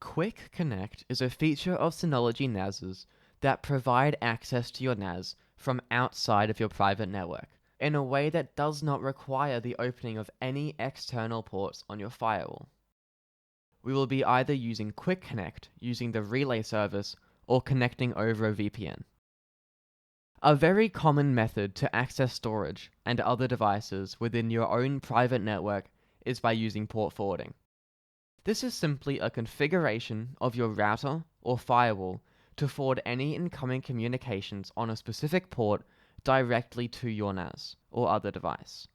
QuickConnect is a feature of Synology NASs that provide access to your NAS from outside of your private network in a way that does not require the opening of any external ports on your firewall. We will be either using QuickConnect using the relay service or connecting over a VPN. A very common method to access storage and other devices within your own private network is by using port forwarding. This is simply a configuration of your router or firewall to forward any incoming communications on a specific port directly to your NAS or other device.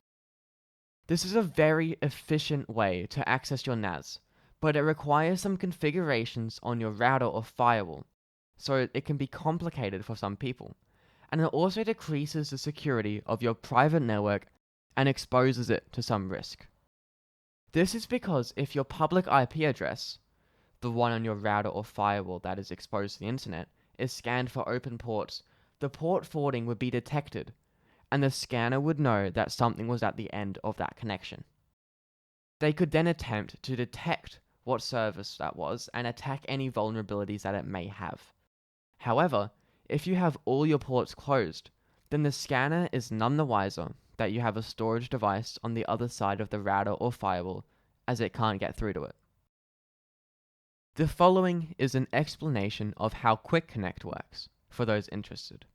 This is a very efficient way to access your NAS, but it requires some configurations on your router or firewall, so it can be complicated for some people, and it also decreases the security of your private network and exposes it to some risk. This is because if your public IP address, the one on your router or firewall that is exposed to the internet, is scanned for open ports, the port forwarding would be detected, and the scanner would know that something was at the end of that connection. They could then attempt to detect what service that was and attack any vulnerabilities that it may have. However, if you have all your ports closed, then the scanner is none the wiser that you have a storage device on the other side of the router or firewall, as it can't get through to it. The following is an explanation of how QuickConnect works, for those interested.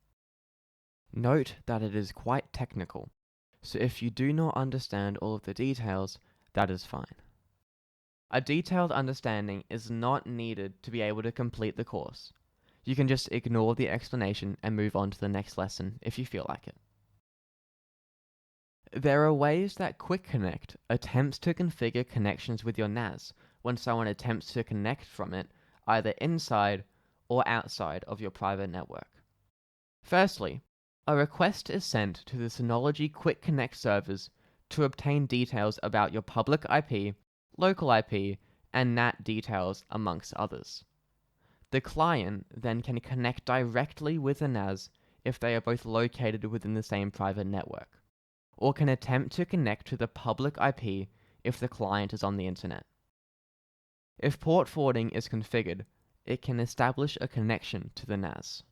Note that it is quite technical, so if you do not understand all of the details, that is fine. A detailed understanding is not needed to be able to complete the course. You can just ignore the explanation and move on to the next lesson if you feel like it. There are ways that QuickConnect attempts to configure connections with your NAS when someone attempts to connect from it either inside or outside of your private network. Firstly, a request is sent to the Synology QuickConnect servers to obtain details about your public IP, local IP, and NAT details amongst others. The client then can connect directly with the NAS if they are both located within the same private network, or can attempt to connect to the public IP if the client is on the internet. If port forwarding is configured, it can establish a connection to the NAS.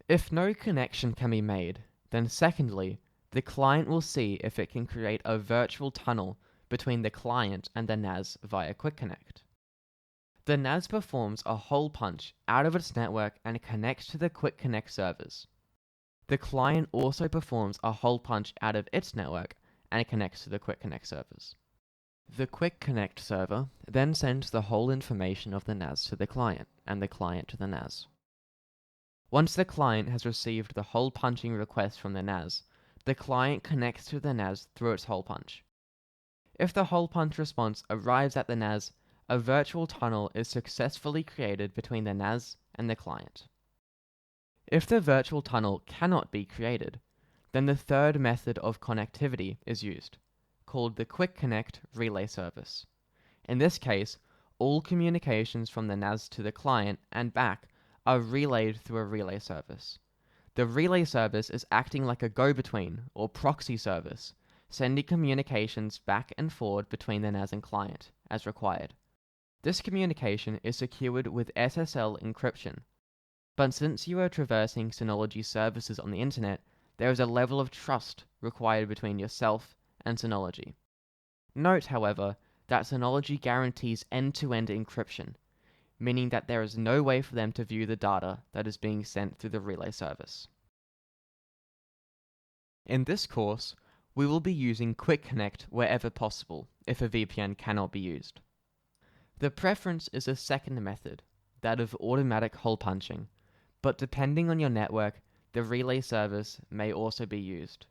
If no connection can be made, then secondly, the client will see if it can create a virtual tunnel between the client and the NAS via QuickConnect. The NAS performs a hole punch out of its network and connects to the QuickConnect servers. The client also performs a hole punch out of its network and connects to the QuickConnect servers. The QuickConnect server then sends the whole information of the NAS to the client and the client to the NAS. Once the client has received the hole punching request from the NAS, the client connects to the NAS through its hole punch. If the hole punch response arrives at the NAS, a virtual tunnel is successfully created between the NAS and the client. If the virtual tunnel cannot be created, then the third method of connectivity is used, called the QuickConnect relay service. In this case, all communications from the NAS to the client and back are relayed through a relay service. The relay service is acting like a go-between or proxy service, sending communications back and forward between the NAS and client, as required. This communication is secured with SSL encryption, but since you are traversing Synology services on the internet, there is a level of trust required between yourself and Synology. Note, however, that Synology guarantees end-to-end encryption, meaning that there is no way for them to view the data that is being sent through the relay service. In this course, we will be using QuickConnect wherever possible if a VPN cannot be used. The preference is a second method, that of automatic hole punching, but depending on your network, the relay service may also be used.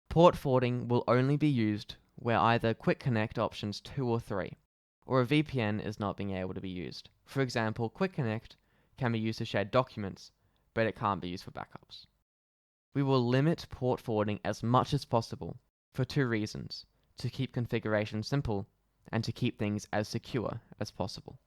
Port forwarding will only be used where either QuickConnect options 2 or 3, or a VPN is not being able to be used. For example, QuickConnect can be used to share documents, but it can't be used for backups. We will limit port forwarding as much as possible for 2 reasons: to keep configuration simple and to keep things as secure as possible.